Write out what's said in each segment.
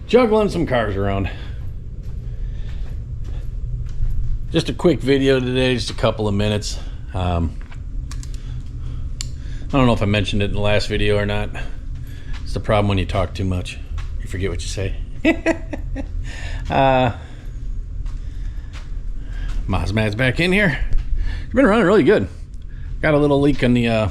juggling some cars around. Just a quick video today, just a couple of minutes. I don't know if I mentioned it in the last video or not. It's the problem when you talk too much. You forget what you say. Mosmad's back in here. It's been running really good. Got a little leak in the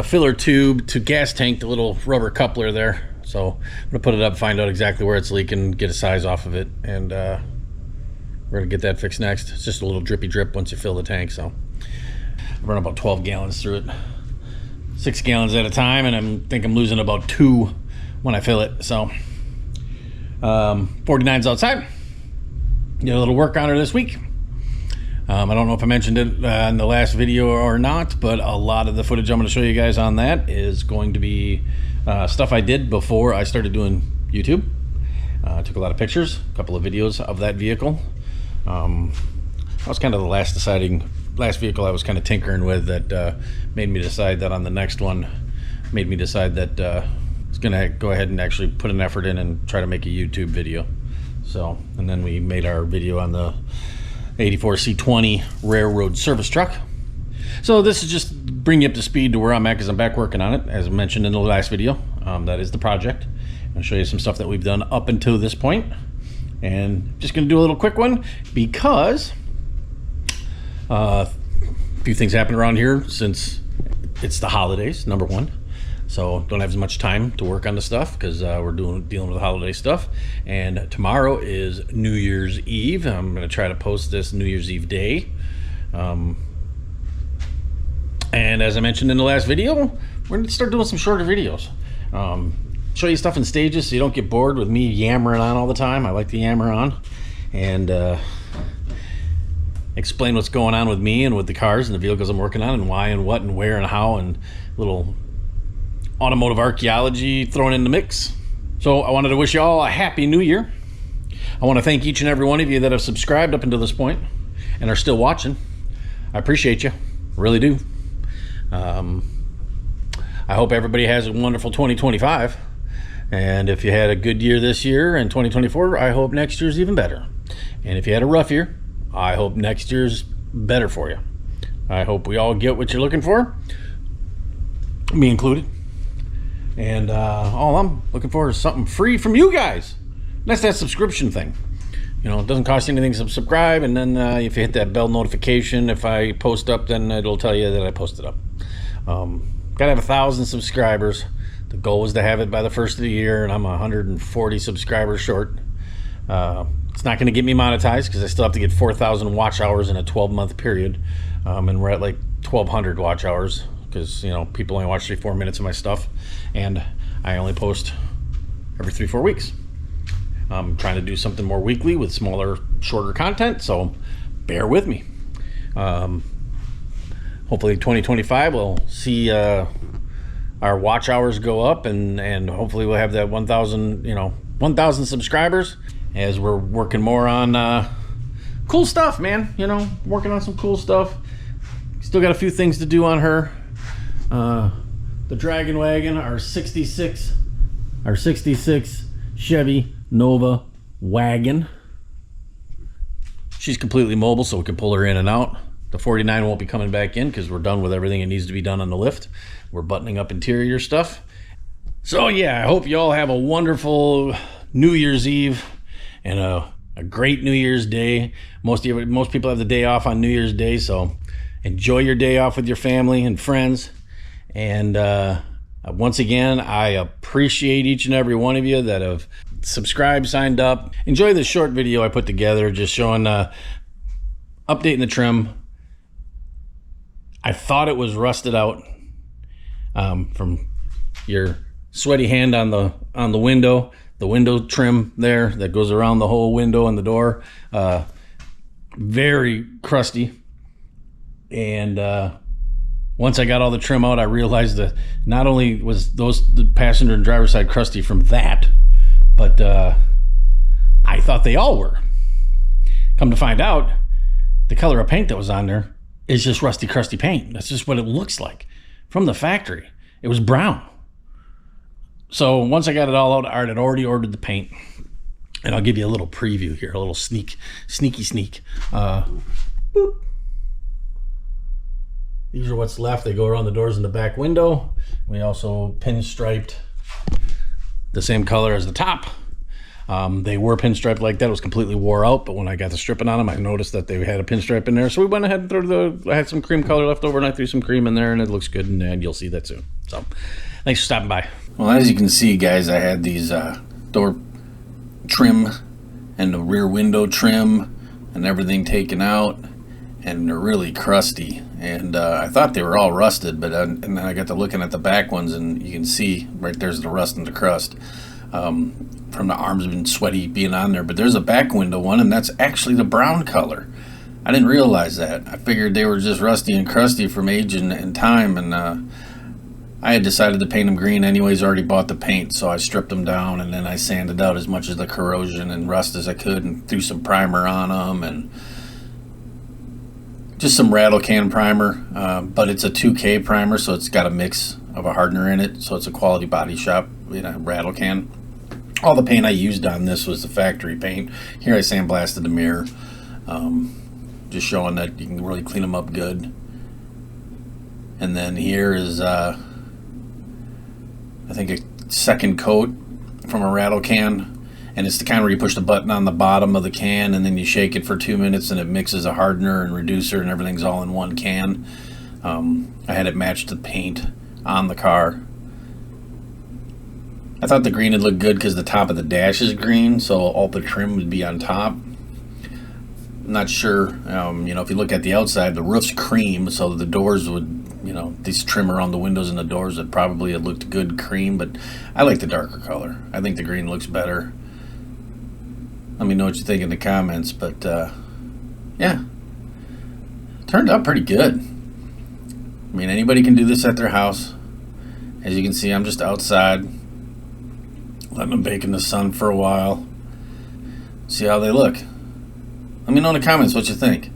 filler tube to gas tank, the little rubber coupler there. So I'm gonna put it up, find out exactly where it's leaking, get a size off of it, and we're gonna get that fixed next. It's just a little drippy drip once you fill the tank. So I run about 12 gallons through it, 6 gallons at a time, and I think I'm losing about 2 when I fill it. So 49's outside. Did a little work on her this week. I don't know if I mentioned it in the last video or not, but a lot of the footage I'm going to show you guys on that is going to be stuff I did before I started doing YouTube. I took a lot of pictures, a couple of videos of that vehicle. That was kind of the last vehicle I was kind of tinkering with that made me decide that on the next one, made me decide that I was going to go ahead and actually put an effort in and try to make a YouTube video. So, and then we made our video on the 84 C20 railroad service truck. So this is just bring you up to speed to where I'm at, because I'm back working on it, as I mentioned in the last video. That is the project. I'll show you some stuff that we've done up until this point, and just going to do a little quick one because a few things happened around here since it's the holidays, number one. So don't have as much time to work on the stuff because we're dealing with the holiday stuff. And tomorrow is New Year's Eve. I'm going to try to post this New Year's Eve day. And as I mentioned in the last video, we're going to start doing some shorter videos. Show you stuff in stages so you don't get bored with me yammering on all the time. I like to yammer on and explain what's going on with me and with the cars and the vehicles I'm working on, and why and what and where and how, and little automotive archaeology thrown in the mix. So I wanted to wish you all a happy new year. I want to thank each and every one of you that have subscribed up until this point and are still watching. I appreciate you, really do. I hope everybody has a wonderful 2025, and if you had a good year this year in 2024, I hope next year's even better. And if you had a rough year, I hope next year's better for you. I hope we all get what you're looking for, me included. And all I'm looking for is something free from you guys. That's that subscription thing. You know, it doesn't cost you anything to subscribe, and then if you hit that bell notification, if I post up, then it'll tell you that I posted up. Gotta have 1,000 subscribers. The goal was to have it by the first of the year, and I'm 140 subscribers short. It's not going to get me monetized because I still have to get 4,000 watch hours in a 12-month period, and we're at like 1,200 watch hours. Because, you know, people only watch 3-4 minutes of my stuff, and I only post every 3-4 weeks. I'm trying to do something more weekly with smaller, shorter content, so bear with me. Hopefully 2025 we'll see our watch hours go up, and hopefully we'll have that 1,000 subscribers, as we're working more on cool stuff, man. You know, working on some cool stuff. Still got a few things to do on her. The Dragon Wagon, our 66 Chevy Nova Wagon. She's completely mobile, so we can pull her in and out. The 49 won't be coming back in because we're done with everything that needs to be done on the lift. We're buttoning up interior stuff. So yeah, I hope you all have a wonderful New Year's Eve and a great New Year's Day. Most people have the day off on New Year's Day, so enjoy your day off with your family and friends. And once again, I appreciate each and every one of you that have subscribed, signed up. Enjoy this short video I put together, just showing updating the trim. I thought it was rusted out from your sweaty hand on the window, the window trim there that goes around the whole window and the door. Very crusty. And once I got all the trim out, I realized that not only was the passenger and driver side crusty from that, but I thought they all were. Come to find out, the color of paint that was on there is just rusty, crusty paint. That's just what it looks like from the factory. It was brown. So once I got it all out, I had already ordered the paint. And I'll give you a little preview here, a little sneaky sneak. Boop. These are what's left. They go around the doors and the back window. We also pinstriped the same color as the top. They were pinstriped like that. It was completely wore out, but when I got the stripping on them, I noticed that they had a pinstripe in there. So we went ahead and threw I had some cream color left over, and I threw some cream in there, and it looks good, and you'll see that soon. So thanks for stopping by. Well, as you can see, guys, I had these door trim and the rear window trim and everything taken out, and they're really crusty, and I thought they were all rusted, but and then I got to looking at the back ones, and you can see right there's the rust and the crust from the arms being sweaty being on there. But there's a back window one, and that's actually the brown color. I didn't realize that. I figured they were just rusty and crusty from age and time, and I had decided to paint them green anyways. Already bought the paint, so I stripped them down, and then I sanded out as much of the corrosion and rust as I could, and threw some primer on them, and just some rattle can primer, but it's a 2K primer, so it's got a mix of a hardener in it, so it's a quality body shop, rattle can. All the paint I used on this was the factory paint. Here I sandblasted the mirror, just showing that you can really clean them up good. And then here is I think a second coat from a rattle can, and it's the kind where you push the button on the bottom of the can and then you shake it for 2 minutes and it mixes a hardener and reducer and everything's all in one can. I had it match the paint on the car. I thought the green would look good because the top of the dash is green, so all the trim would be on top. I'm not sure, if you look at the outside, the roof's cream, so the doors would, this trim around the windows and the doors would probably have looked good cream, but I like the darker color. I think the green looks better. Let me know what you think in the comments, but yeah, turned out pretty good. I mean, anybody can do this at their house. As you can see, I'm just outside, letting them bake in the sun for a while. See how they look. Let me know in the comments what you think.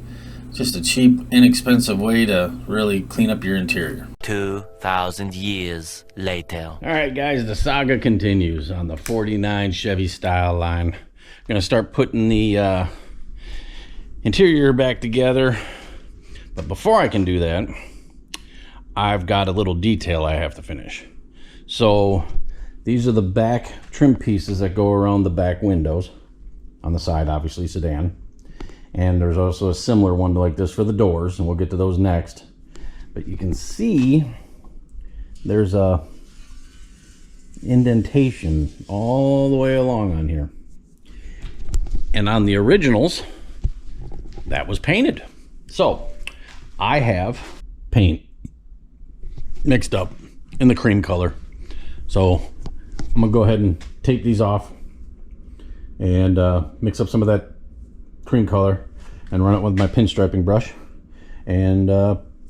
Just a cheap, inexpensive way to really clean up your interior. 2,000 years later. All right, guys, the saga continues on the 49 Chevy Styleline. I'm going to start putting the interior back together. But before I can do that, I've got a little detail I have to finish. So these are the back trim pieces that go around the back windows. On the side, obviously, sedan. And there's also a similar one like this for the doors, and we'll get to those next. But you can see there's a indentation all the way along on here. And on the originals, that was painted. So I have paint mixed up in the cream color. So I'm gonna go ahead and take these off and mix up some of that cream color and run it with my pinstriping brush and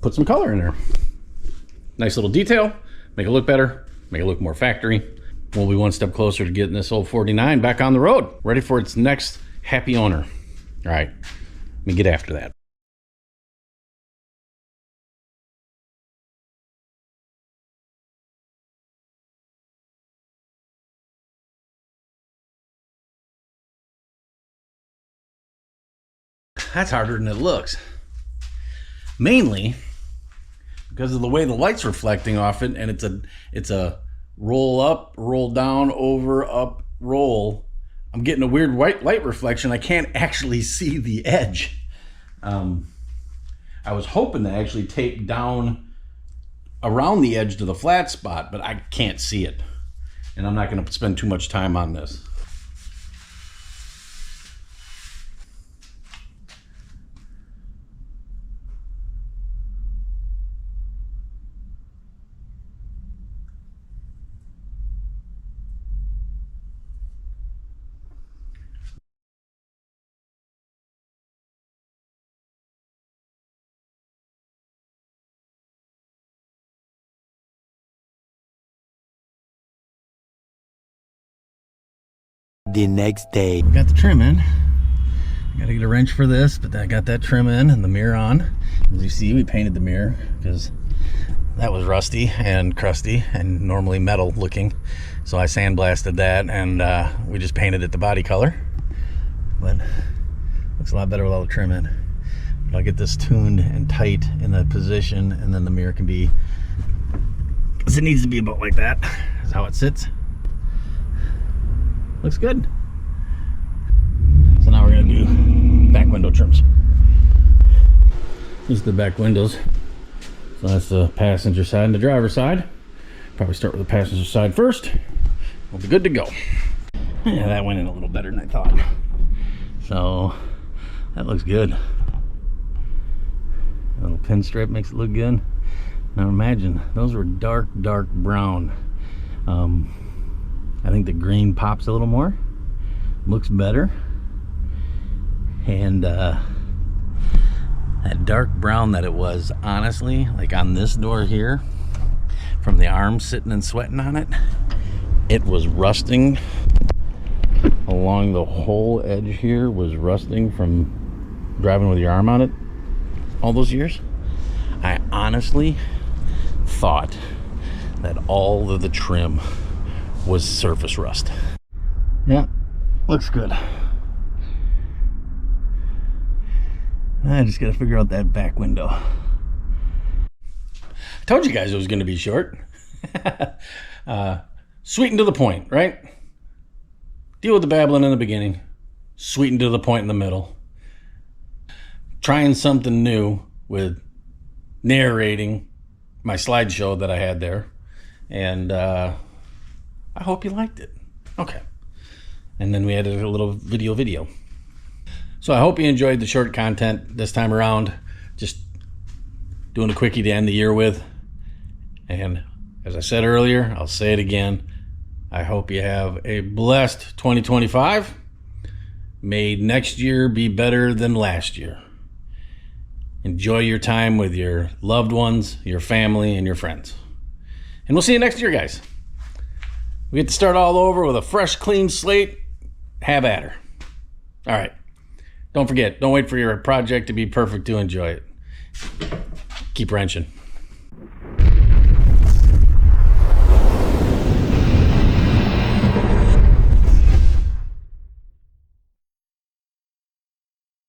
put some color in there. Nice little detail, make it look better, make it look more factory. We'll be one step closer to getting this old 49 back on the road, ready for its next happy owner. All right, let me get after that. That's harder than it looks. Mainly because of the way the light's reflecting off it, and it's a roll up, roll down, over, up, roll. I'm getting a weird white light reflection. I can't actually see the edge. I was hoping to actually tape down around the edge to the flat spot, but I can't see it. And I'm not going to spend too much time on this. The next day. Got the trim in. Got to get a wrench for this, but I got that trim in and the mirror on. As you see, we painted the mirror because that was rusty and crusty and normally metal looking. So I sandblasted that, and we just painted it the body color. But looks a lot better with all the trim in. But I'll get this tuned and tight in the position, and then the mirror can be, because it needs to be about like that. That's how it sits. Looks good. So now we're gonna do back window trims. These are the back windows. So that's the passenger side and the driver's side. Probably start with the passenger side first. We'll be good to go. Yeah, that went in a little better than I thought. So that looks good. A little pinstripe makes it look good. Now imagine, those were dark brown. I think the green pops a little more. Looks better. And that dark brown that it was, honestly, like on this door here, from the arm sitting and sweating on it, it was rusting along the whole edge here, was rusting from driving with your arm on it all those years. I honestly thought that all of the trim was surface rust. Yeah, looks good. I just gotta figure out that back window. I told you guys it was gonna be short. Sweet and to the point, right? Deal with the babbling in the beginning, sweet and to the point in the middle. Trying something new with narrating my slideshow that I had there. And I hope you liked it. Okay. And then we added a little video. So I hope you enjoyed the short content this time around. Just doing a quickie to end the year with. And as I said earlier, I'll say it again. I hope you have a blessed 2025. May next year be better than last year. Enjoy your time with your loved ones, your family, and your friends. And we'll see you next year, guys. We get to start all over with a fresh, clean slate. Have at her. All right. Don't forget, don't wait for your project to be perfect to enjoy it. Keep wrenching.